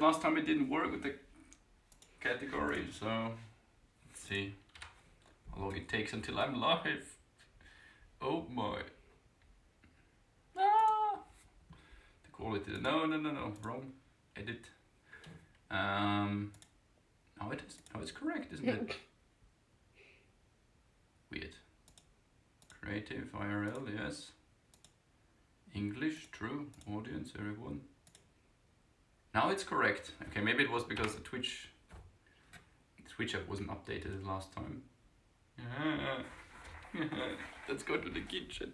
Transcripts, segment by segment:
last time it didn't work with the category, so let's see how long it takes until I'm live. Oh my. Ah! The quality, no, wrong, edit. Now it is, now it's correct, isn't it? Weird. Creative IRL, yes. English, true. Audience, everyone. Now it's correct. Okay, maybe it was because the Twitch app wasn't updated the last time. Let's go to the kitchen.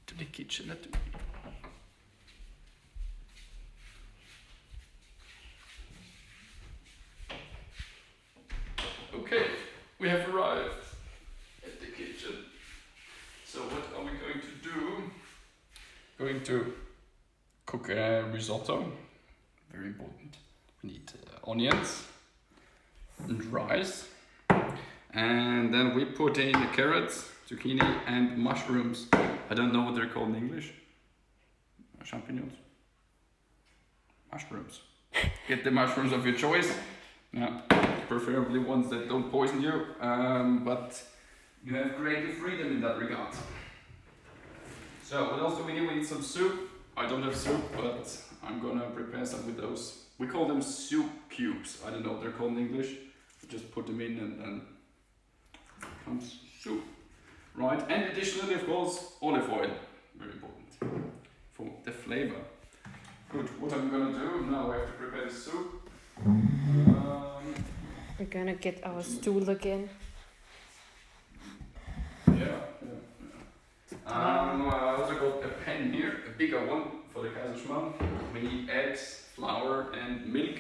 To the kitchen. Okay, we have arrived at the kitchen. So what are we going to do? Going to cook a risotto. Very important. We need onions and rice. And then we put in the carrots, zucchini and mushrooms. I don't know what they're called in English. Champignons. Mushrooms. Get the mushrooms of your choice. Yeah, preferably ones that don't poison you, but you have creative freedom in that regard. So what else do we need? We need some soup. I don't have soup, but I'm gonna prepare some with those. We call them soup cubes. I don't know what they're called in English. Just put them in and then comes soup. Right, and additionally, of course, olive oil. Very important for the flavor. Good, what I'm gonna do now, I have to prepare the soup. We're gonna get our stool again. Yeah. I also got a pan here, a bigger one for the kaiserschmarren. We need eggs, flour and milk.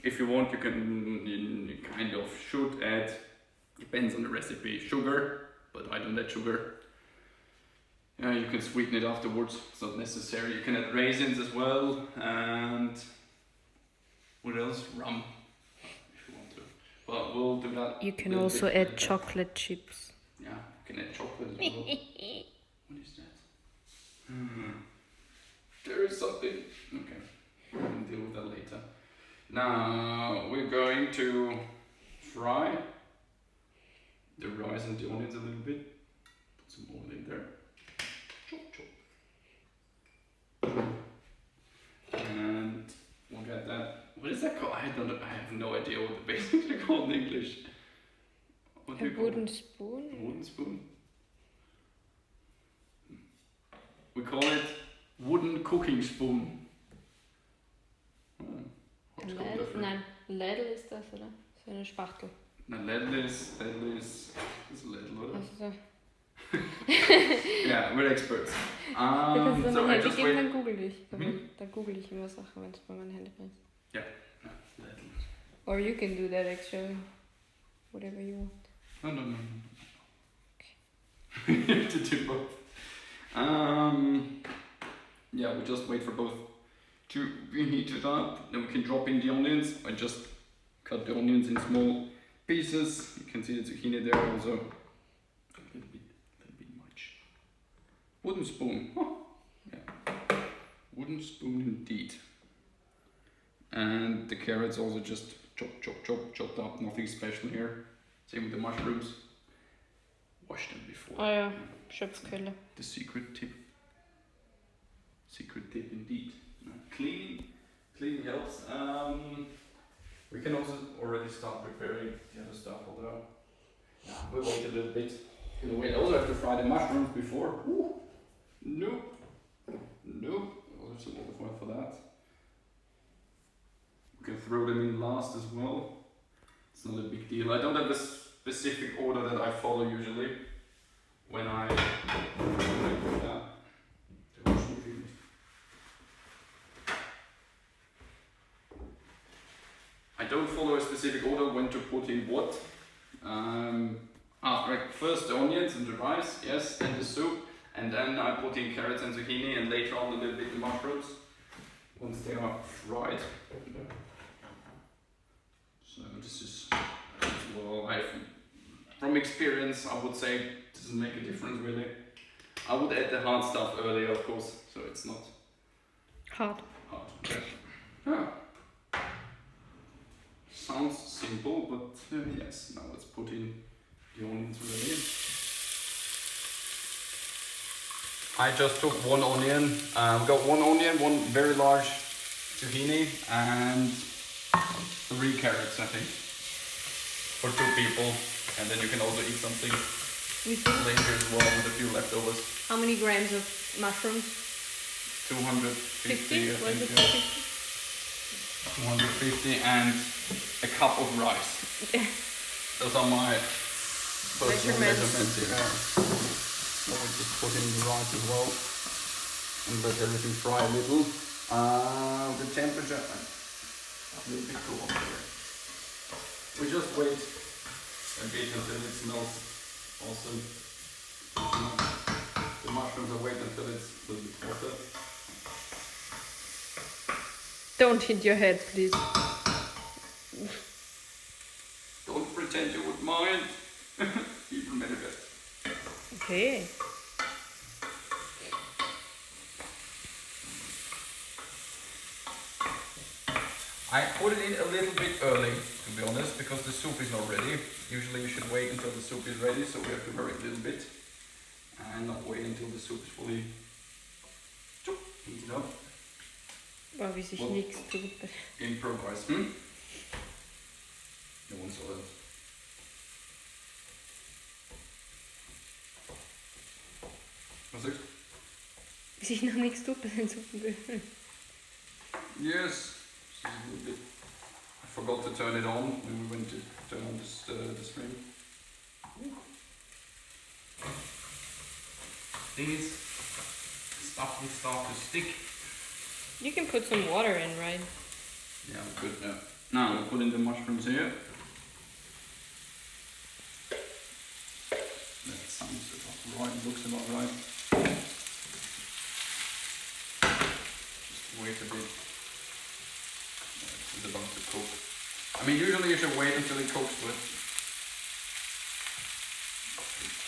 If you want, you kind of should add, depends on the recipe, sugar, but I don't add sugar. You can sweeten it afterwards, it's not necessary. You can add raisins as well, and what else? Rum, if you want to. But we'll do that. You can also add chocolate chips. Yeah, you can add chocolate as well. What is that? There is something. Okay, we can deal with that later. Now we're going to fry the rice and the onions a little bit. Put some oil in there. Chop, chop. And we'll get that. What is that called? I have no idea what the basically called in English. What do you call it? Wooden spoon? A wooden spoon? We call it wooden cooking spoon. Nein, Ladle ist das, oder? So eine Spachtel. Nein, Ladle ist Ladle, oder? Also. Yeah, we're experts. So I just wait. Dann google ich. Dann google ich immer Sachen, wenn es bei meinem Handy ist. Yeah, Ladle. Or you can do that actually. Whatever you want. No. Okay. You have to do both. Yeah, we just wait for both to be heated up. Then we can drop in the onions. I just cut the onions in small pieces. You can see the zucchini there also. A little bit much. Wooden spoon. Huh. Yeah. Wooden spoon indeed. And the carrots also just chopped up. Nothing special here. Same with the mushrooms. Wash them before. Oh ja, Schöpfquelle. The secret tip. Secret tip indeed. Cleaning helps. We can also already start preparing the other stuff, although we'll wait a little bit. We also have to fry the mushrooms before. Ooh. Nope. We'll have some olive oil for that. We can throw them in last as well. It's not a big deal. I don't have a specific order that I follow usually when I do that. I don't follow a specific order when to put in what. First the onions and the rice, yes, and the soup, and then I put in carrots and zucchini, and later on a little bit of mushrooms once they are fried. So this is, well, from experience, I would say it doesn't make a difference really. I would add the hard stuff earlier, of course, so it's not Hard. hard. Okay. Yeah. Sounds simple, but yes. Now let's put in the onions really. I just took one onion. We got one onion, one very large zucchini, and 3 carrots, I think, for 2 people. And then you can also eat something later as well with a few leftovers. How many grams of mushrooms? 250, 50? I Was think. it Yeah. 50? 250 and a cup of rice. Those are my personal measurements here. So we just put in the rice as well and let everything fry a little. The temperature a little bit too hot here. We just wait a bit until it smells awesome. The mushrooms are wait until it's a little bit hotter. Don't hit your head, please. Don't pretend you would mind. Even better. Okay. I put it in a little bit early, to be honest, because the soup is not ready. Usually you should wait until the soup is ready, so we have to hurry a little bit. And not wait until the soup is fully heated up. Weil wie sich Well, nichts tut. Improvise. No one saw that. Was it? Wie sich noch nichts tut bei den Suppenböden. Yes. This is a little bit. I forgot to turn it on when we went to turn on the stream. These stuff will start to stick. You can put some water in, right? Yeah, good. Yeah. Now we'll put in the mushrooms here. That sounds about right. Looks about right. Just wait a bit. It's about to cook. I mean, usually you should wait until it cooks, but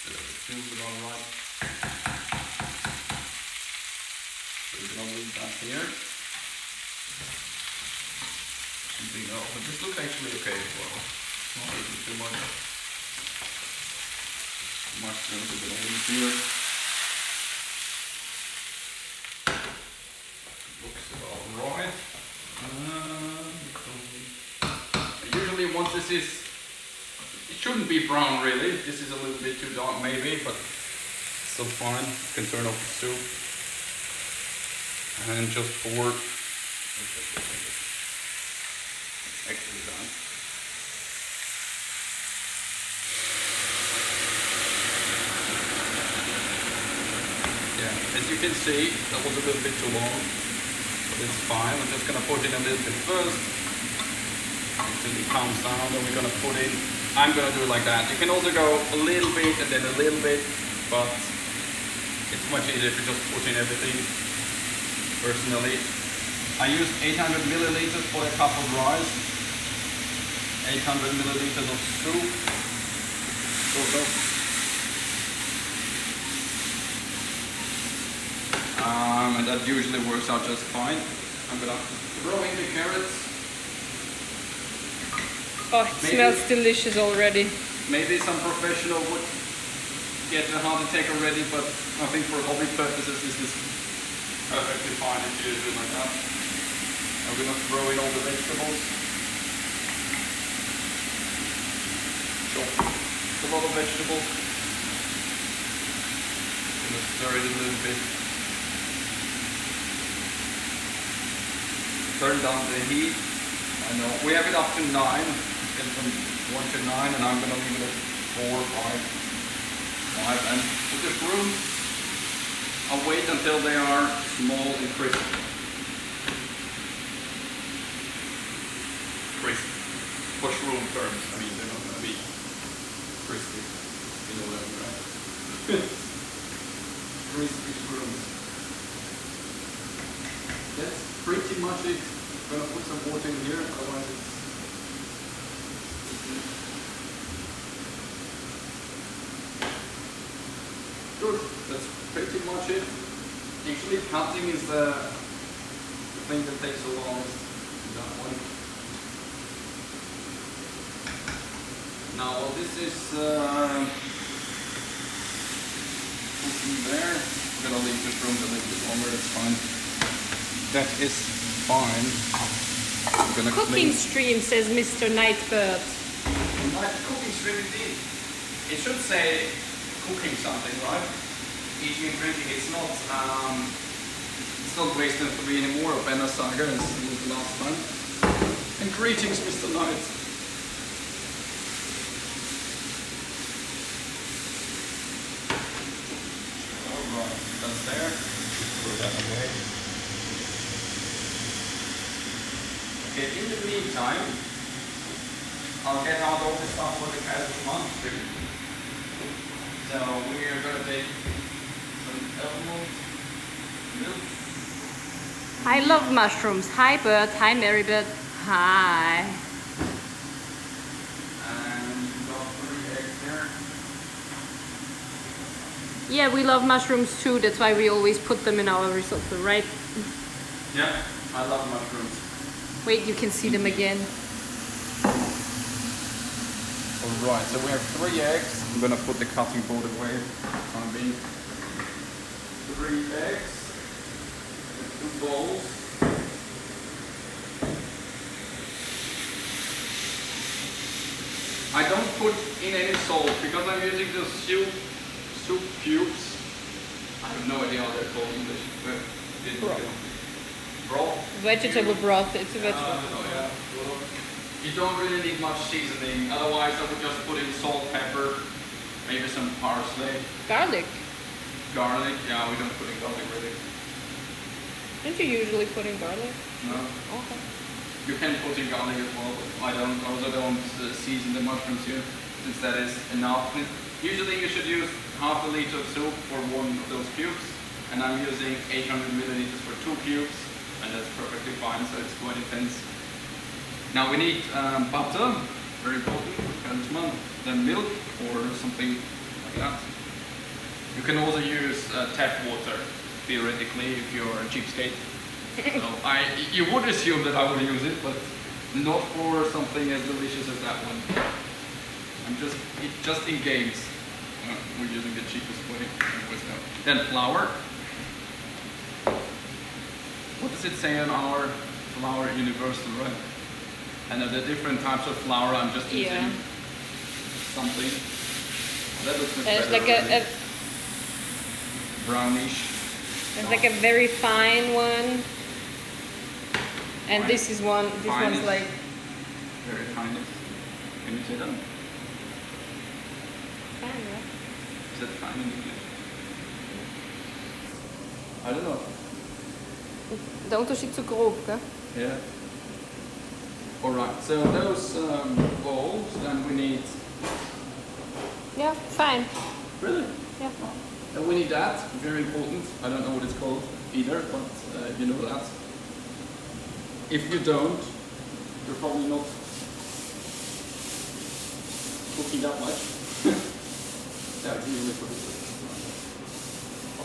it feels about right. So we can leave that here. Something else, but this looks actually okay as well. Not even too much. Mushrooms a bit easier. Looks about right. Usually once this is, it shouldn't be brown really. This is a little bit too dark maybe, but still fine. You can turn off the soup and just pour. Actually done. Yeah, as you can see, that was a little bit too long, but it's fine. I'm just gonna put in a little bit first until it calms down. Then we're gonna put in. I'm gonna do it like that. You can also go a little bit and then a little bit, but it's much easier to just put in everything. Personally, I use 800 milliliters for a cup of rice. 800 milliliters of soup. And that usually works out just fine. I'm gonna throw in the carrots. Oh, it smells delicious already. Maybe some professional would get a heart attack already, but I think for hobby purposes this is perfectly fine if you do it like that. I'm gonna throw in all the vegetables. It's a lot of vegetables. I'm gonna stir it a little bit. Turn down the heat. I know. We have it up to 9. It's from 1 to 9 and I'm gonna leave it at 4, 5. And with the shrooms, I'll wait until they are small and crisp. Crisp. For shroom terms, I mean they're not gonna be crispy. You know that, right? Crispy shrooms. That's pretty much it. I'm gonna put some water in here, otherwise it's good. Let's pretty much it. Actually, cutting is the thing that takes the longest. That one. Now, while this is cooking there, I'm gonna leave this room a little bit longer. That's fine. That is fine. I'm gonna Cooking clean. stream, says Mr. Nightbird. Nice cooking stream indeed. It should say cooking something, right? Eating and drinking. It's not Waste and 3 anymore, or Benna Saga as it was the last time. And greetings, Mr. Knight. Alright, that's there. Throw that away. Okay, in the meantime, I'll get out all the stuff for the kaiserschmarren too. So we're gonna take some almond milk. I love mushrooms. Hi, Bird. Hi, Mary Bird. Hi. And got 3 eggs there. Yeah, we love mushrooms too. That's why we always put them in our risotto, right? Yeah, I love mushrooms. Wait, you can see them again. Alright, so we have 3 eggs. I'm gonna put the cutting board away. On being 3 eggs. 2 bowls. I don't put in any salt because I'm using the soup cubes. I have no idea how they're called in English. Broth. Vegetable broth. It's a vegetable. Yeah. You don't really need much seasoning. Otherwise, I would just put in salt, pepper, maybe some parsley, Garlic. garlic. Yeah, we don't put in garlic really. Don't you usually put in garlic? No. Okay. You can put in garlic as well, but I also don't season the mushrooms here, since that is enough. Usually you should use half a liter of soup for 1 of those cubes, and I'm using 800 milliliters for 2 cubes, and that's perfectly fine, so it's quite intense. Now we need butter, very important for kaiserschmarren, then milk or something like that. You can also use tap water, theoretically, if you're a cheapskate. So you would assume that I would use it, but not for something as delicious as that one. Just in games, we're using the cheapest way. Then flour. What does it say on our flour universal, right? And the different types of flour, I'm just using something. That looks much There's better like already. Brownish. there's like a very fine one. And Fine. this is one. This one's Finest. like Very finest. Can you say that? fine, yeah? Is that fine in English? I don't know. De unterschied zu grob, hè? Yeah. Alright, so those bowls, then we need... Yeah, fine. Really? Yeah. And we need that, very important. I don't know what it's called either, but you know that. If you don't, you're probably not cooking that much. Yeah, it's usually pretty good.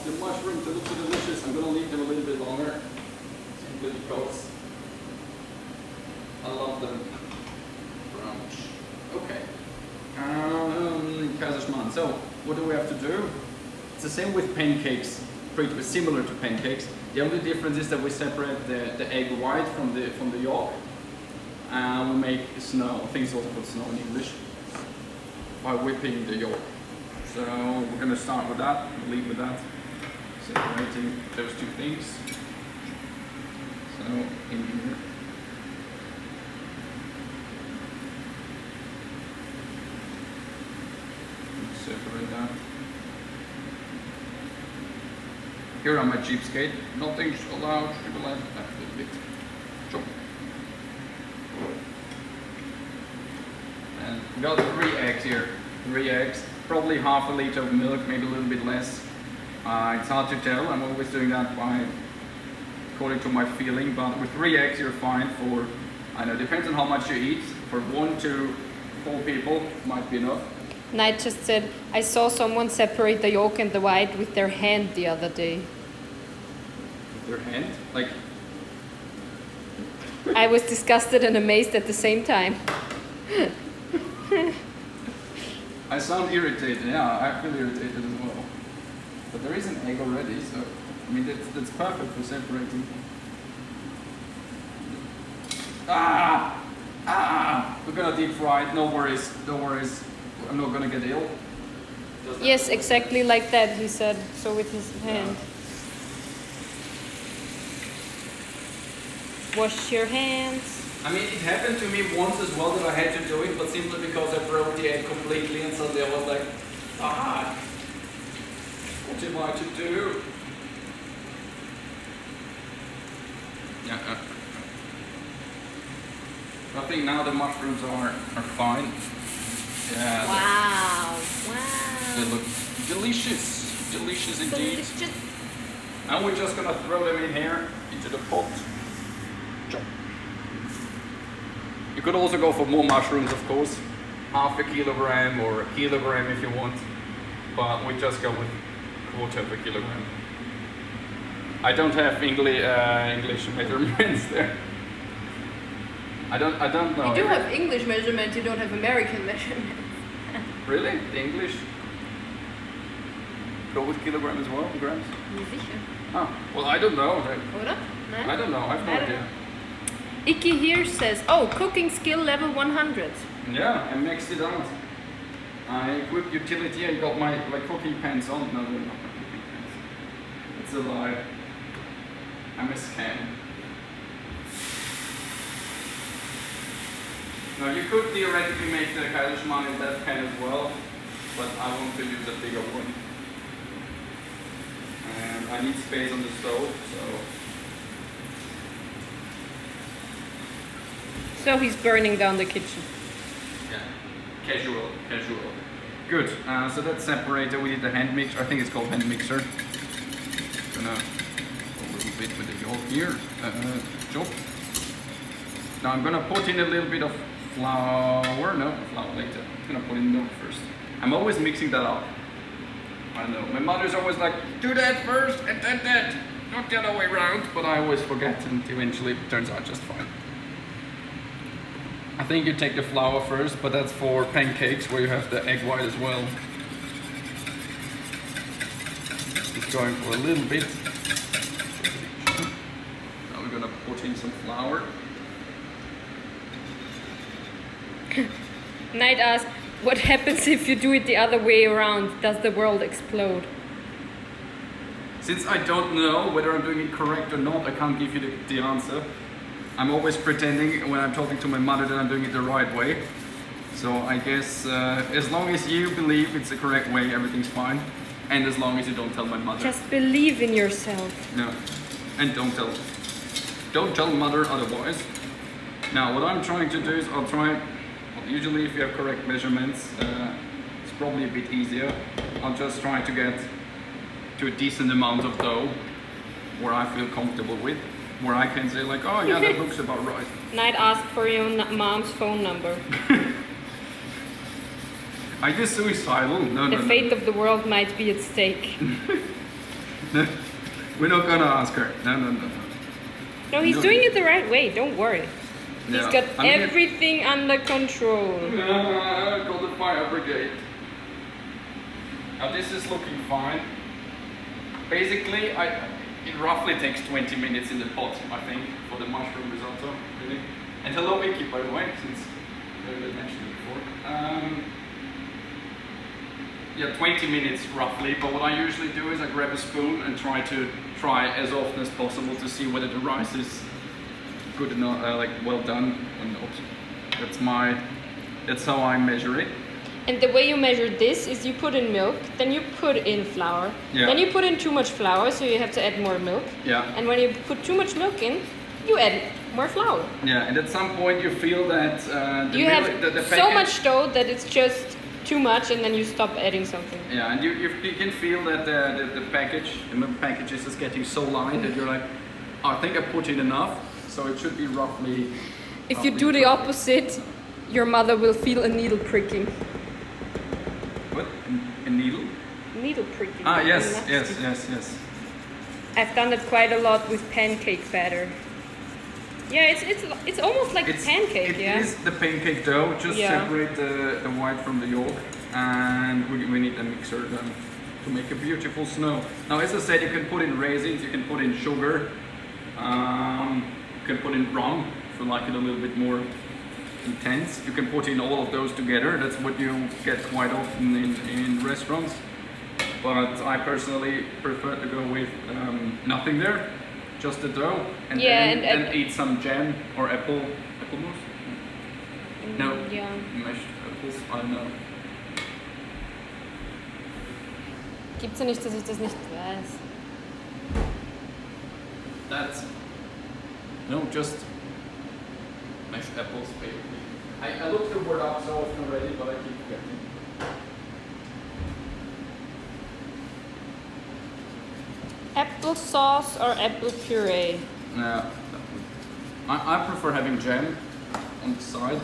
The mushrooms, they look so delicious. I'm gonna leave them a little bit longer. See good coats. I love them. Brownish. Okay. Kaiserschmarren. So, what do we have to do? It's the same with pancakes. Pretty similar to pancakes. The only difference is that we separate the egg white from the yolk. And we make snow. I think it's also called snow in English. By whipping the yolk. So we're going to start with that. We'll leave with that. Separating those 2 things. So in here. Separate that. Here I'm a cheapskate. Nothing's allowed. You will have that little bit. Chop. And we got 3 eggs here. 3 eggs. Probably half a liter of milk, maybe a little bit less. It's hard to tell. I'm always doing that according to my feeling. But with 3 eggs, you're fine for. I know. Depends on how much you eat. For 1 to 4 people, might be enough. Knight just said, I saw someone separate the yolk and the white with their hand the other day. With their hand? Like, I was disgusted and amazed at the same time. I sound irritated, yeah, I feel irritated as well. But there is an egg already, so, I mean, that's perfect for separating. We're gonna deep fry it, no worries, I'm not gonna get ill. Yes, exactly like that, he said, so with his hand. Wash your hands. I mean, it happened to me once as well that I had to do it, but simply because I broke the egg completely and suddenly I was like, what am I to do? Yeah. I think now the mushrooms are fine. Yeah. Wow. They look delicious. Delicious indeed. Delicious. And we're just gonna throw them in here into the pot. Chop. You could also go for more mushrooms, of course. Half a kilogram or a kilogram if you want. But we just go with quarter of a kilogram. I don't have English measurements there. I don't know. You do have English measurements, you don't have American measurements. Really? The English? Go with kilogram as well, grams? Sicher. Oh, well, I don't know. Oder? Nein? I don't know, I have no I don't idea. know. Icky here says, oh, cooking skill level 100. Yeah, I mixed it out. I equipped utility and got my cooking pants on. No, they're not my cooking pants. It's a lie. I'm a scam. Now you could theoretically make the kaiserschmarren in that pan as well, but I want to use a bigger one. And I need space on the stove, So he's burning down the kitchen. yeah, casual. Good, so that's separated. We did the hand mixer. I think it's called hand mixer. Gonna go a little bit with the yolk here. Chop. Now I'm gonna put in a little bit of flour. No, flour later. I'm gonna put in milk first. I'm always mixing that up. I don't know. My mother's always like, do that first and then that. Not the other way around. But I always forget and eventually it turns out just fine. I think you take the flour first, but that's for pancakes where you have the egg white as well. Just going for a little bit. Now we're gonna put in some flour. Knight asked, what happens if you do it the other way around? Does the world explode? Since I don't know whether I'm doing it correct or not, I can't give you the answer. I'm always pretending when I'm talking to my mother that I'm doing it the right way. So I guess as long as you believe it's the correct way, everything's fine. And as long as you don't tell my mother. Just believe in yourself. No. And don't tell mother otherwise. Now what I'm trying to do is usually if you have correct measurements, it's probably a bit easier. I'll just try to get to a decent amount of dough where I feel comfortable with. Where I can say like, oh yeah, that looks about right. Knight asked for your mom's phone number. Are you suicidal? No. The fate of the world might be at stake. No, we're not gonna ask her. No. No, he's doing it the right way, don't worry. Yeah. He's got everything under control. Call the fire brigade. Now this is looking fine. Basically, it roughly takes 20 minutes in the pot, I think, for the mushroom risotto, really. And hello Vicky, by the way, since I mentioned it before. Yeah, 20 minutes roughly, but what I usually do is I grab a spoon and try as often as possible to see whether the rice is good enough, like well done or not. That's how I measure it. And the way you measure this is you put in milk, then you put in flour, then you put in too much flour, so you have to add more milk. Yeah. And when you put too much milk in, you add more flour. Yeah, and at some point you feel that you have so much dough that it's just too much, and then you stop adding something. Yeah, and you can feel that the milk package is just getting so light that you're like, oh, I think I put in enough, so it should be roughly. If you do the opposite, your mother will feel a needle pricking. What? A needle? Needle pricking. Ah, yes, Nasty. yes. I've done it quite a lot with pancake batter. Yeah, it's almost like a pancake, It yeah? is the pancake dough, just separate the white from the yolk, and we need a mixer then to make a beautiful snow. Now, as I said, you can put in raisins, you can put in sugar, you can put in rum if you like it a little bit more intense. You can put in all of those together. That's what you get quite often in restaurants. But I personally prefer to go with nothing there, just the dough, and then eat some jam or apple mousse. No, mashed apples. I don't know. Gibt's ja nicht, dass ich das nicht weiß. That's just mashed apples. Basically. I looked the word up so often already, but I keep forgetting. Applesauce or apple puree? Yeah, I prefer having jam on the side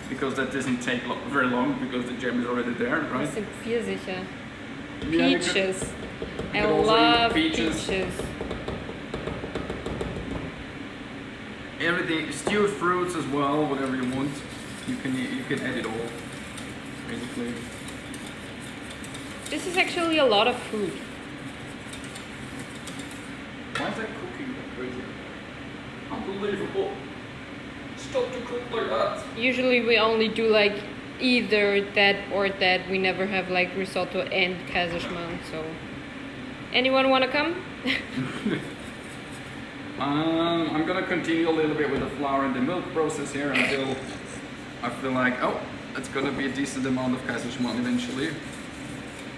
because that doesn't take very long because the jam is already there, right? Das sind Pfirsiche. Yeah, Peaches. I could also love eat peaches. peaches. Everything, stewed fruits as well, whatever you want. You can add it all, basically. This is actually a lot of food. Why is that cooking that crazy? Unbelievable. Stop to cook like that. Usually we only do like either that or that. We never have like risotto and kaiserschmarren. So, anyone wanna come? I'm gonna continue a little bit with the flour and the milk process here until I feel like, oh, it's gonna be a decent amount of kaiserschmarren eventually.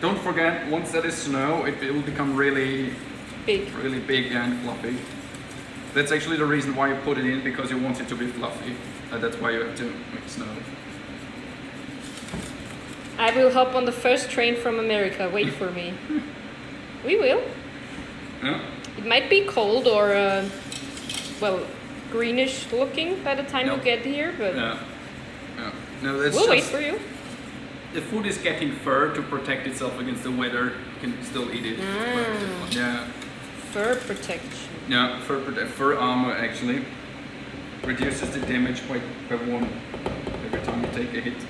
Don't forget, once that is snow, it will become really big and fluffy. That's actually the reason why you put it in, because you want it to be fluffy. That's why you have to make snow. I will hop on the first train from America. Wait for me. We will. Yeah. It might be cold or, greenish looking by the time you get here, but yeah. No, that's we'll wait for you. The food is getting fur to protect itself against the weather. You can still eat it. But, yeah. Fur protection. Yeah, fur armor actually reduces the damage by one every time you take a hit.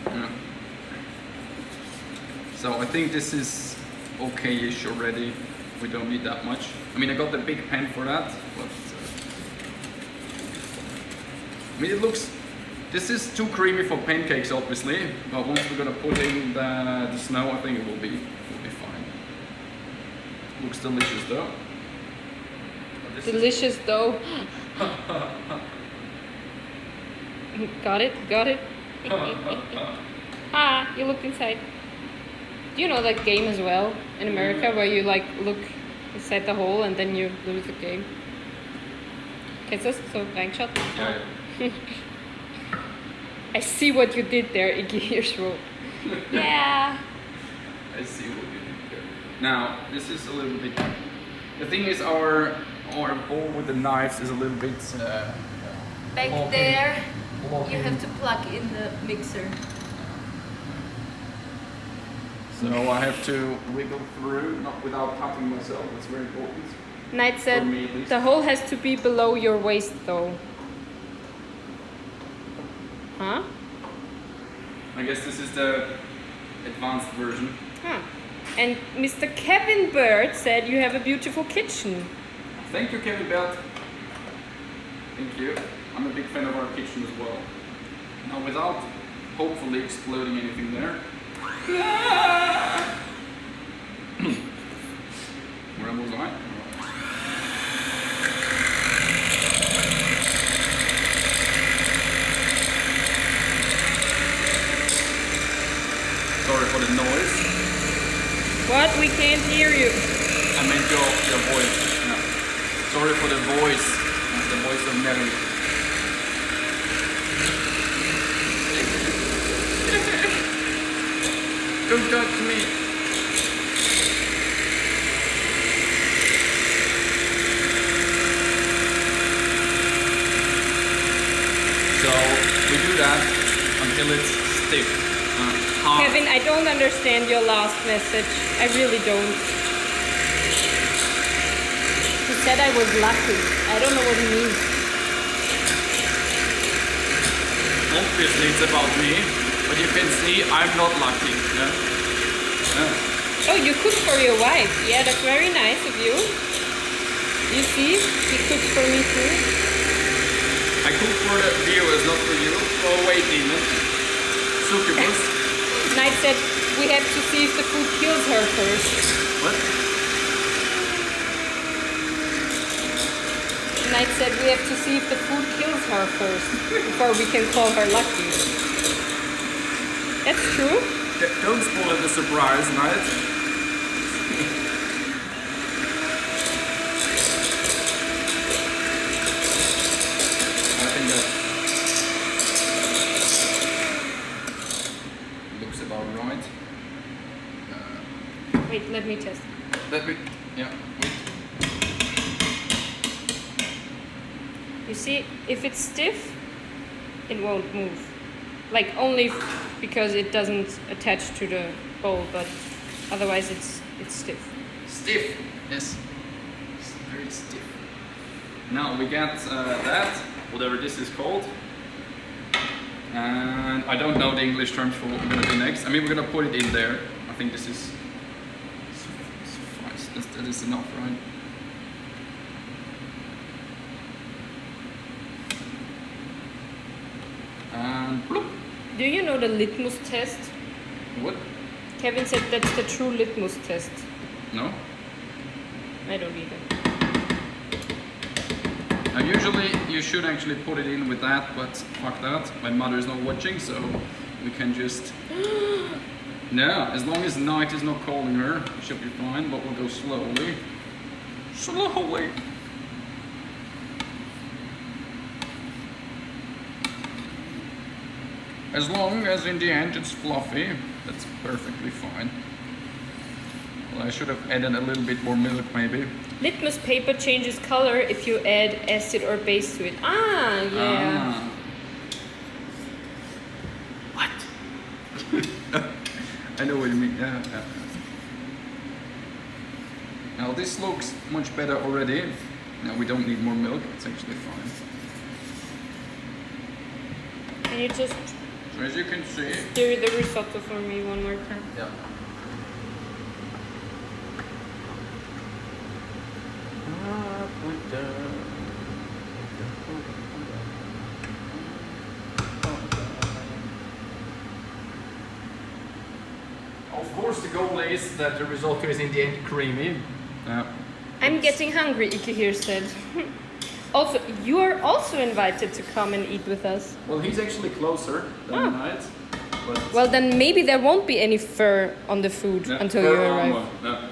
Yeah. So I think this is okay-ish already. We don't need that much. I mean, I got the big pan for that, but I mean, it looks. This is too creamy for pancakes, obviously. But once we're gonna put in the snow, I think it will be fine. Looks delicious though. Delicious though. Got it. Ah, you looked inside. Do you know that game as well in America where you like look inside the hole and then you lose the game? Kennst du das? So reingeschaut? Yeah. I see what you did there, Iggy Hirschrow. Yeah. I see what you did there. Now, this is a little bit. The thing is, our bowl with the knives is a little bit. Back there, you have to plug in the mixer. So I have to wiggle through, not without cutting myself. That's very important. Knight said For me, at least. the hole has to be below your waist though. Huh? I guess this is the advanced version. Huh. And Mr. Kevin Bird said you have a beautiful kitchen. Thank you, Kevin Belt. Thank you. I'm a big fan of our kitchen as well. Now, without hopefully exploding anything there. Where was I? Sorry for the noise. What? We can't hear you. I meant your voice. No. Sorry for the voice. That's the voice of Nelly. Don't touch me. So we do that until it's stiff. Kevin, I don't understand your last message. I really don't. He said I was lucky. I don't know what he means. Obviously it's about me, but you can see I'm not lucky. Yeah? Yeah. Oh, you cook for your wife. Yeah, that's very nice of you. You see, he cooks for me too. I cook for the viewers, not for you. Oh wait, demon. Succubus. Knight said we have to see if the food kills her first. What? Knight said we have to see if the food kills her first before we can call her lucky. That's true. Don't spoil the surprise, Knight. I think that looks about right. Wait, let me test. Yeah, wait. You see, if it's stiff, it won't move. Like only because it doesn't attach to the bowl, but otherwise it's stiff. Stiff, yes. It's very stiff. Now we get that, whatever this is called. And I don't know the English terms for what we're gonna do next. I mean, we're gonna put it in there. I think this is suffice. That is enough, right? And bloop. Do you know the litmus test? What? Kevin said that's the true litmus test. No? I don't either. Now usually you should actually put it in with that, but fuck that. My mother is not watching, so we can just... No, as long as Knight is not calling her, it should be fine, but we'll go slowly. Slowly! As long as in the end it's fluffy, that's perfectly fine. Well, I should have added a little bit more milk maybe. Litmus paper changes color if you add acid or base to it. Ah, yeah. Ah. What? I know what you mean. Yeah, yeah. Now this looks much better already. Now we don't need more milk. It's actually fine. Can you just So as you can see. stir the risotto for me one more time? Yeah. Of course, the goal is that the risotto is in the end creamy. Yeah. I'm getting hungry, Iki here said. Also, you are also invited to come and eat with us. Well, he's actually closer than Ah. Knight. But Well, then maybe there won't be any fur on the food yeah, until fur you arrive. armor. Yeah.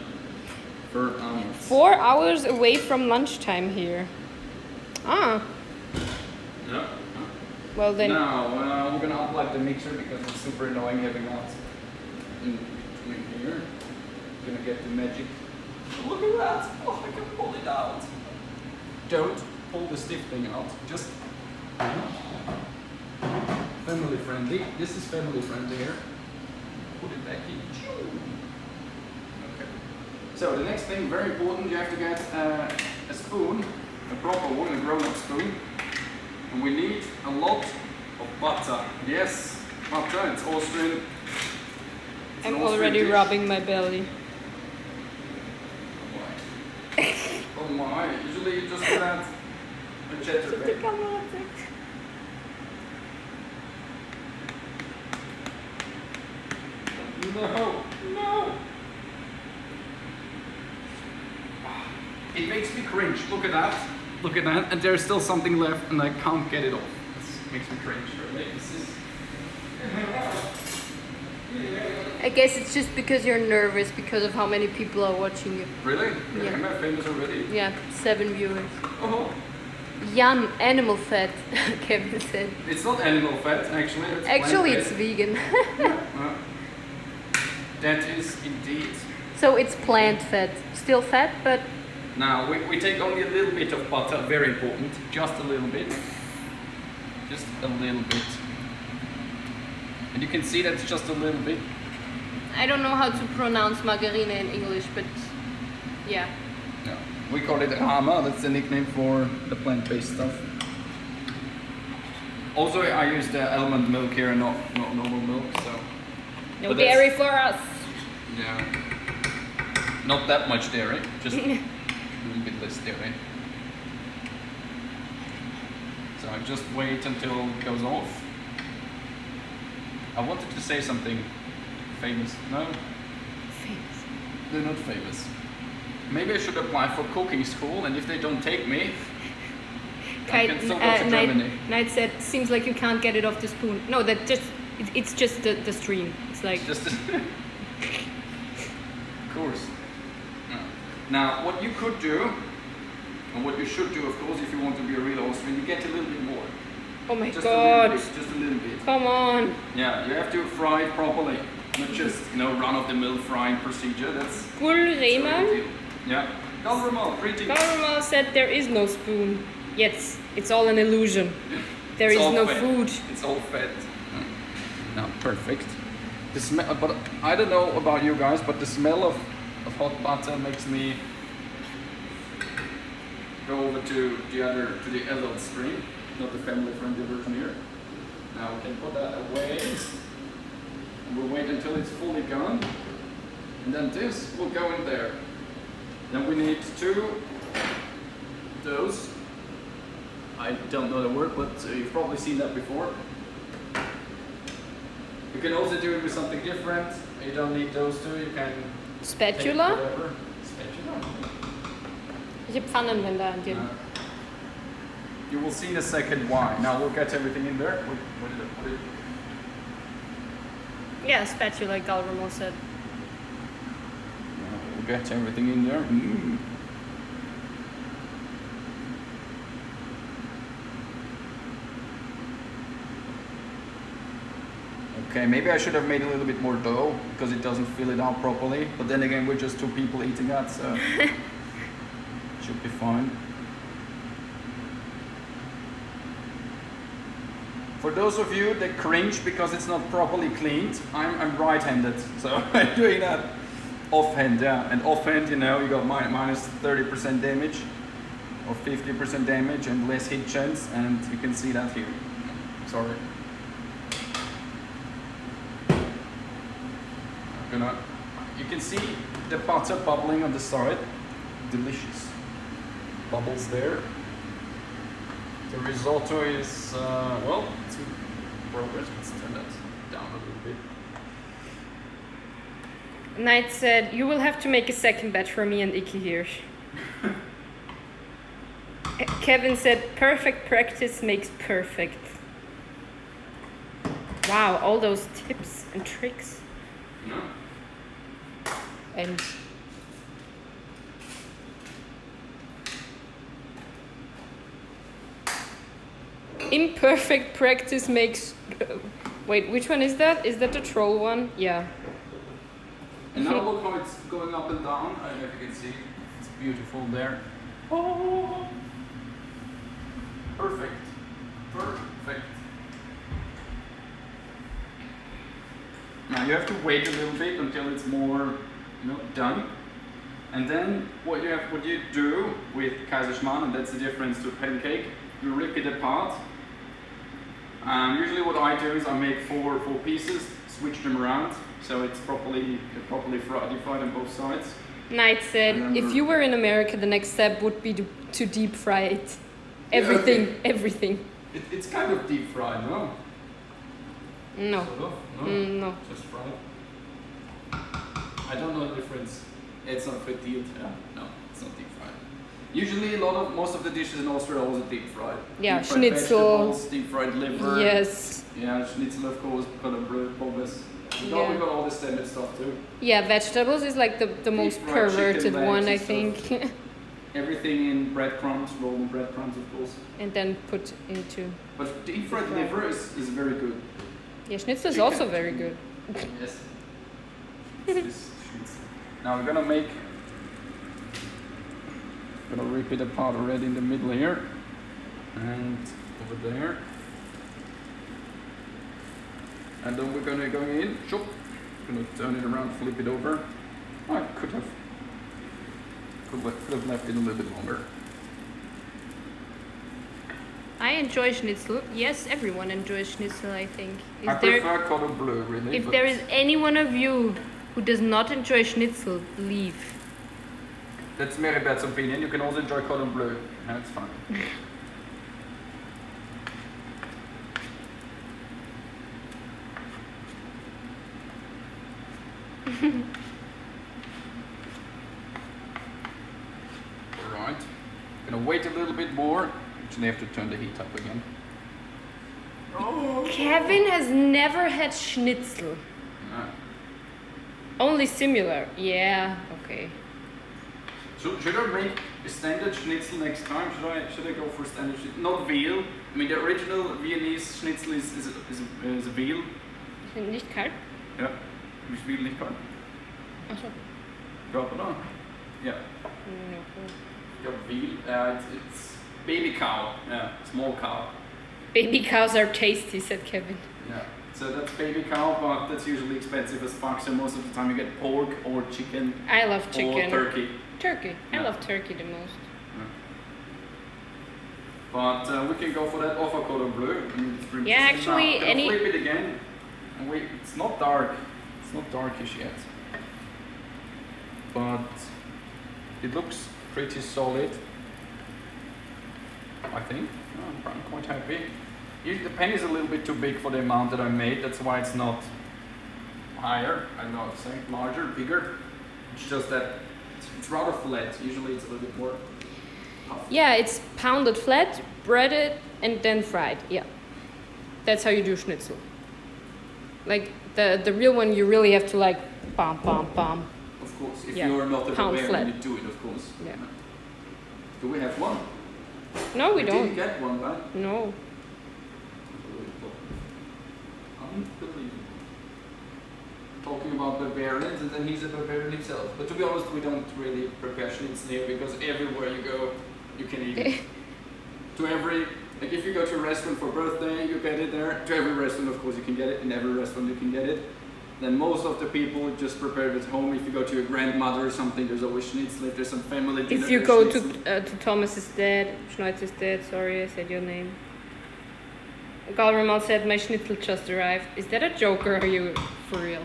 Fur armor. 4 hours away from lunchtime here. Ah, Yeah. well then. Now we're gonna unplug the mixer because it's super annoying having that in between here. Gonna get the magic. Look at that! Oh, I can pull it out. Don't pull the stiff thing out. Just family friendly. This is family friendly here. Put it back in. Okay. So the next thing, very important, you have to get a spoon, a proper one, a grown-up spoon. And we need a lot of butter. Yes, butter, it's Austrian. It's an I'm Austrian already dish. rubbing my belly. Oh my, usually you just add a cheddar bake. No, no! It makes me cringe, look at that. Look at that, and there's still something left and I can't get it off. This makes me cringe, really. This is... I guess it's just because you're nervous because of how many people are watching you. Really? Yeah. Am I famous already? Yeah, 7 viewers. Oh, Yum, animal fat, Kevin said. it's not animal fat, actually. It's Actually, it's plant-based. vegan. That is indeed. So it's plant fat. Still fat, but Now, we take only a little bit of butter, very important. Just a little bit. Just a little bit. And you can see that's just a little bit. I don't know how to pronounce margarine in English, but yeah. Yeah. We call it Rama, that's the nickname for the plant-based stuff. Also, I use the almond milk here, not normal milk, so. No But that's- dairy for us. Yeah. Not that much dairy, just a little bit less dairy. So I just wait until it goes off. I wanted to say something famous. No, Famous. they're not famous. Maybe I should apply for cooking school, and if they don't take me, I can still go to Germany. Knight said, seems like you can't get it off the spoon. No, that just it's just the stream. It's like Just of course. Now, what you could do, and what you should do, of course, if you want to be a real Austrian, you get a little bit more. oh my Just god. a little bit, just a little bit. Come on. Yeah, you have to fry it properly, not just run-of-the-mill frying procedure. That's Bull that's a Rehmann. big deal. Yeah, Galvermal, pretty. Garmal said there is no spoon. Yes, it's all an illusion. There It's is all no fat. food. It's all fat. No, perfect. The smell, but I don't know about you guys, but the smell of hot butter makes me go over to the adult stream, not the family-friendly version here. Now we can put that away, and we'll wait until it's fully gone, and then this will go in there. Then we need two those. I don't know the word, but you've probably seen that before. You can also do it with something different. You don't need those two. You can take Spatula? whatever. Spatula. Ich habe Pfannenwender an dir. You will see in a second why. Now we'll get everything in there. What did I put it? Yeah, spatula, Galvermal said. We'll get everything in there. Okay, maybe I should have made a little bit more dough because it doesn't fill it out properly. But then again, we're just two people eating that, so should be fine. For those of you that cringe because it's not properly cleaned, I'm right-handed, so I'm doing that offhand, yeah. And offhand, you got minus 30% damage or 50% damage and less hit chance, and you can see that here. Sorry. You can see the butter bubbling on the side. Delicious. Bubbles there. The risotto is, it's in progress. Let's turn that down a little bit. Knight said, you will have to make a second batch for me and Icky here. Kevin said, perfect practice makes perfect. Wow, all those tips and tricks. No? And imperfect practice makes. Wait, which one is that? Is that the troll one? Yeah. And now look how it's going up and down. I don't know if you can see. It's beautiful there. Oh, perfect. Perfect. Now you have to wait a little bit until it's more, done. And then what you do with kaiserschmarren, and that's the difference to pancake, you rip it apart. Usually what I do is I make four pieces, switch them around, so it's properly fried, deep fried on both sides. Knight said, if you were in America, the next step would be to deep fry it. Everything, okay. Everything. It's kind of deep fried, no? No. Sort of? No? No. Just fried. I don't know the difference. It's not frittiert, yeah. No, it's not deep fried. Usually most of the dishes in Austria are also deep fried. Yeah, deep fried schnitzel. vegetables, deep fried liver. Yes. Yeah, schnitzel of course, pommes. We Yeah. got all the standard stuff too. Yeah, vegetables is like the most fried chicken perverted legs one, I and think. Everything in breadcrumbs, rolled in breadcrumbs of course. And then put into. But deep fried liver is very good. Yeah, schnitzel is Chicken. also very good. Yes. This schnitzel. Now we're gonna rip it apart already in the middle here. And over there. And then we're gonna go in, chop. Gonna turn it around, flip it over. Oh, I could have left it a little bit longer. I enjoy schnitzel. Yes, everyone enjoys schnitzel, I think. I prefer cordon bleu, really. If there is any one of you who does not enjoy schnitzel, leave. That's Mary Beth's opinion. You can also enjoy cordon bleu. That's fine. Alright. Gonna wait a little bit more. Actually have to turn the heat up again. Oh. Kevin has never had schnitzel. Yeah. Only similar. Yeah, okay. So should I make a standard schnitzel next time? Should I go for standard schnitzel? Not veal. I mean the original Viennese schnitzel is a veal. Ist nicht kalt? Ja. Ist veal nicht kalt? Ach so. Ja, oder? Yeah. No. Yeah, veal. It's baby cow. Yeah, small cow. Baby cows are tasty, said Kevin. Yeah. So that's baby cow, but that's usually expensive as fuck. So most of the time you get pork or chicken. I love chicken. Or turkey. Turkey. Yeah. I love turkey the most. Yeah. But we can go for that offer cordon bleu. Yeah, actually, now, flip it again. And wait, it's not dark. It's not darkish yet. But it looks pretty solid. I think. Oh, I'm quite happy. The pan is a little bit too big for the amount that I made. That's why it's not higher. I don't know how to say it. Larger, bigger. It's just that it's rather flat. Usually it's a little bit more puffy. Yeah, it's pounded flat, breaded, and then fried. Yeah. That's how you do schnitzel. Like the real one, you really have to like bam. Of course, if Yeah. you're not a Pound barbarian, flat. you do it, of course. Yeah. Do we have one? No, we didn't don't. get one, right? No. Unbelievable. Talking about barbarians, and then he's a barbarian himself. But to be honest, we don't really prepare schnitzel here because everywhere you go, you can eat it. Like if you go to a restaurant for birthday, you get it there. To every restaurant, of course, you can get it. In every restaurant, you can get it. Then most of the people just prepare it at home. If you go to your grandmother or something, there's always schnitzel. If there's some family dinner, If you there's go schnitzel. to Thomas's dad, Schneuzer's dad, sorry, I said your name. Galramal said my schnitzel just arrived. Is that a joke or are you for real?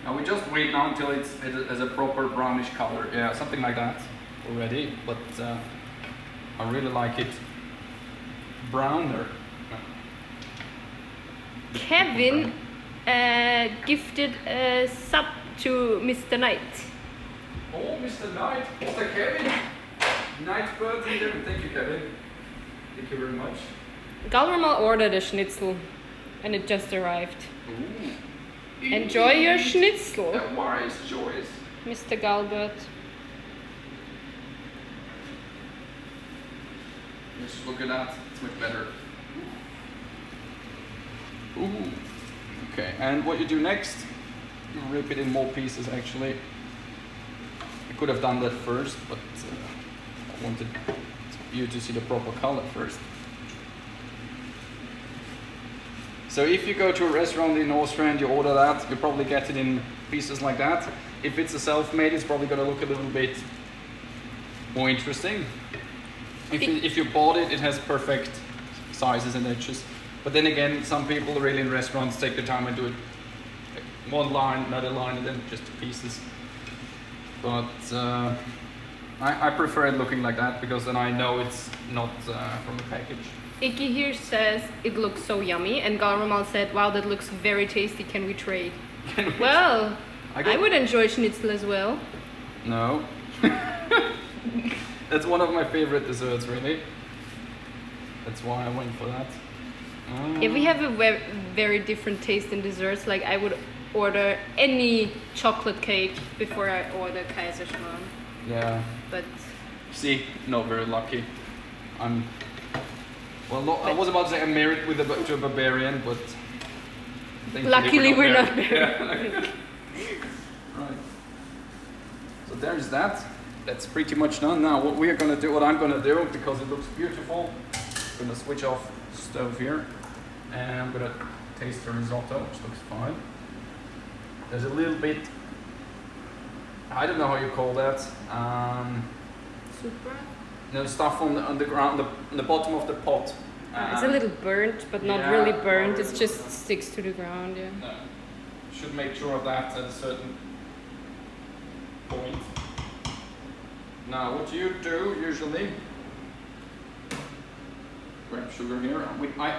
Now we just wait now until it has a proper brownish color. Yeah, something like that already. But I really like it browner. Kevin gifted a sub to Mr. Knight. Oh, Mr. Knight, Mr. Kevin. Night birds in there. Thank you, Kevin. Thank you very much. Galramal ordered a schnitzel and it just arrived. Ooh. Enjoy your schnitzel, A wise choice. Mr. Galbert. Just look at that. It's much better. Ooh. Okay, and what you do next, you rip it in more pieces actually. I could have done that first, but I wanted you to see the proper color first. So if you go to a restaurant in Austria and you order that, you probably get it in pieces like that. If it's a self-made, it's probably going to look a little bit more interesting. If you bought it, it has perfect sizes and edges. But then again, some people really in restaurants take the time and do it one line, another line, and then just pieces. But I prefer it looking like that because then I know it's not from the package. Iki here says it looks so yummy, and Galramal said, "Wow, that looks very tasty. Can we trade?" Well, I would enjoy schnitzel as well. No. That's one of my favorite desserts, really. That's why I went for that. Yeah, we have a very different taste in desserts. Like I would order any chocolate cake before I order kaiserschmarren. Yeah. But See, not very lucky. Well, no, I was about to say I'm married to a barbarian, but thankfully luckily we're not married. married. Yeah. Right. So there's that. That's pretty much done. Now what I'm gonna do, because it looks beautiful, gonna switch off the stove here, and I'm gonna taste the risotto, which looks fine. There's a little bit, I don't know how you call that. Super. No, stuff on the ground, on the bottom of the pot. It's a little burnt, but not yeah, really burnt. not It really just burnt. sticks to the ground. Yeah. No. Should make sure of that at a certain point. Now, what you do usually, grab sugar here.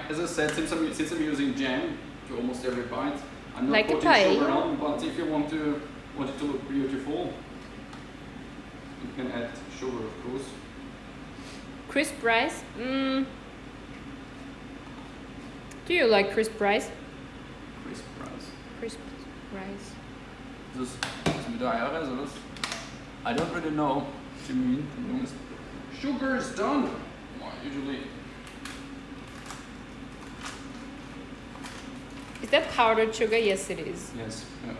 As I said, since I'm using jam to almost every bite, I'm not Like a putting pie. sugar on. But if you want it to look beautiful, you can add sugar, of course. Crisp rice. Do you like crisp rice? Crisp rice. Crisp rice. Ist das mit der Eier oder was? I don't really know what you mean, to be honest. Sugar is done. Well, usually. Is that powdered sugar? Yes, it is. Yes. Yeah.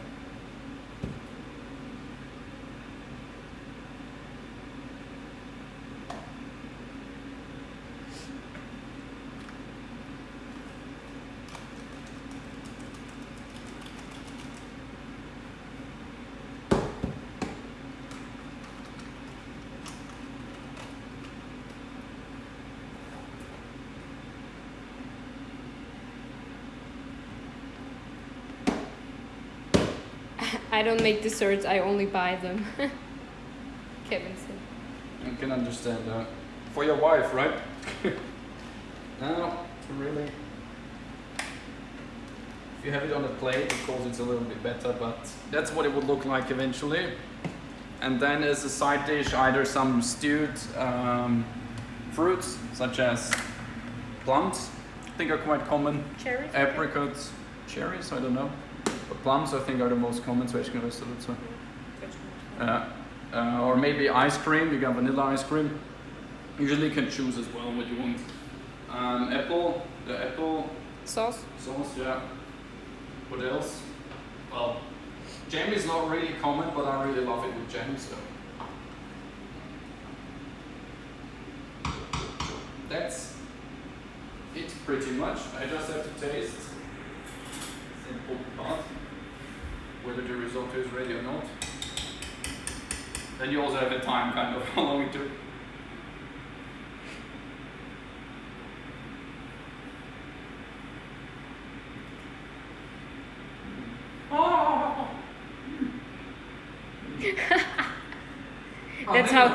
I don't make desserts. I only buy them. Kevin said. I can understand that. For your wife, right? No, really. If you have it on a plate, of course it's a little bit better, but that's what it would look like eventually. And then as a side dish, either some stewed fruits, such as plums, I think are quite common. Cherries? Apricots, cherries, I don't know. But plums, I think, are the most common Zwetschgen risotto. Or maybe ice cream, you got vanilla ice cream. Usually you can choose as well what you want. The apple Sauce? sauce, yeah. What else? Well, jam is not really common, but I really love it with jam, so. That's it pretty much. I just have to taste. It's the important part. Whether the risotto is ready or not. Then you also have a time kind of how long it took. That's how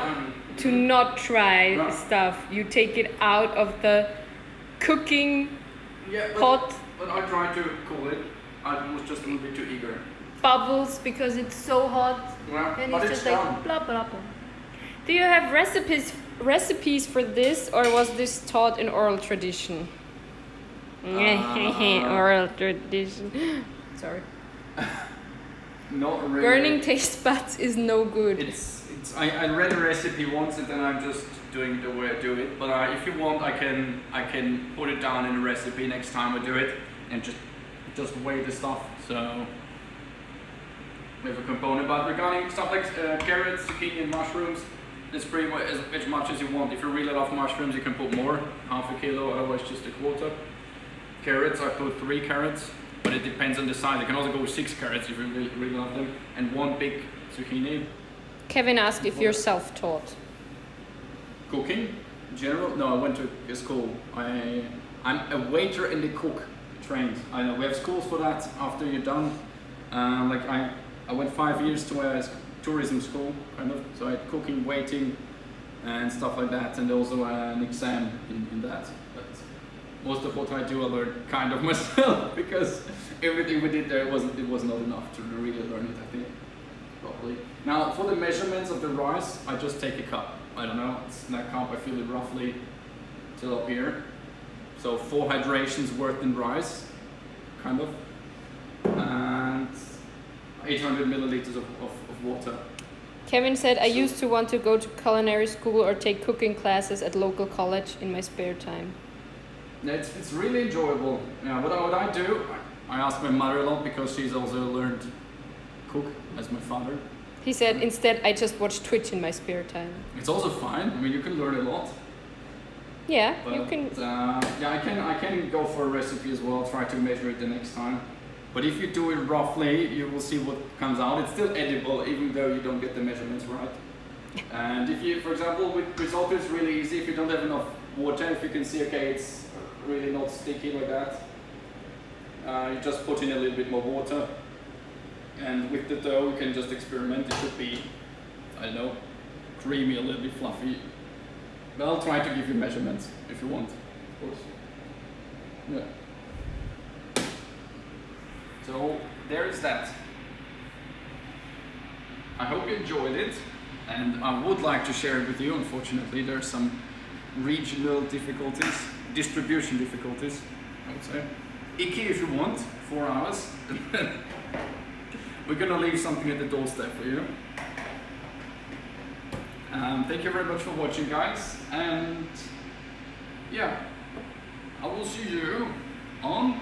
to not try No. stuff. You take it out of the cooking Yeah, pot, but I tried to cool it. I was just a little bit too eager. bubbles because it's so hot. Yeah, And but it's it's just done. like blah blah blah. Do you have recipes for this, or was this taught in oral tradition? Oral tradition. Sorry. Not really. Burning taste buds is no good. I read a recipe once and then I'm just doing it the way I do it. But if you want, I can put it down in the recipe next time I do it and just weigh the stuff. So we have a component. But regarding stuff like carrots, zucchini, and mushrooms, it's pretty much as much as you want. If you really love mushrooms, you can put more, half a kilo, otherwise just a quarter. Carrots, I put 3 carrots, but it depends on the size. You can also go with 6 carrots if you really love them, and 1 big zucchini. Kevin asked if you're self-taught. Cooking, in general? No, I went to a school. I'm a waiter and a cook trained. I know we have schools for that after you're done. I went 5 years to a tourism school, kind of. So I had cooking, waiting, and stuff like that, and also an exam in that. But most of what I do, I learned kind of myself because everything we did there it was not enough to really learn it, I think. Probably. Now, for the measurements of the rice, I just take a cup. I don't know, it's in that cup, I feel it roughly till up here. So 4 hydrations worth in rice, kind of. And 800 milliliters of water. Kevin said, I used to want to go to culinary school or take cooking classes at local college in my spare time. It's really enjoyable. Yeah, what I do, I ask my mother a lot because she's also learned to cook as my father. He said, instead, I just watch Twitch in my spare time. It's also fine. I mean, you can learn a lot. Yeah, But, you can. yeah, I can go for a recipe as well. Try to measure it the next time. But if you do it roughly, you will see what comes out. It's still edible, even though you don't get the measurements right. And if you, for example, with risotto, it's really easy. If you don't have enough water, if you can see, okay, it's really not sticky like that. You just put in a little bit more water. And with the dough, you can just experiment. It should be, I don't know, creamy, a little bit fluffy. But I'll try to give you measurements if you want, of course. Yeah. So there is that. I hope you enjoyed it, and I would like to share it with you. Unfortunately, there are some regional difficulties, distribution difficulties, I would say. Icky if you want, 4 hours. We're gonna leave something at the doorstep for you. Thank you very much for watching, guys, and yeah, I will see you on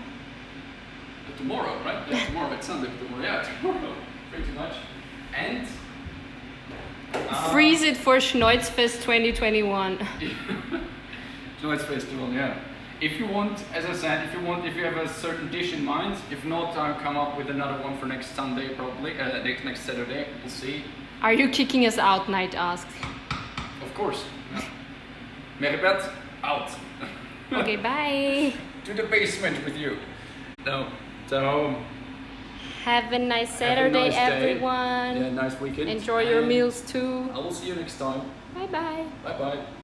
tomorrow, right? Yeah, tomorrow. It's Sunday. Tomorrow, yeah, tomorrow. Pretty much. And Freeze it for Schneuzfest 2021. Schneuz Festival, yeah. If you want, as I said, if you have a certain dish in mind, if not, I'll come up with another one for next Sunday, probably, next Saturday, we'll see. Are you kicking us out? Knight asked. Of course. Yeah. Meribert, out. Okay, bye. To the basement with you. No, so... Have a nice Have a Saturday, nice day. everyone. Yeah, nice weekend. Enjoy your And meals too. I will see you next time. Bye bye. Bye bye.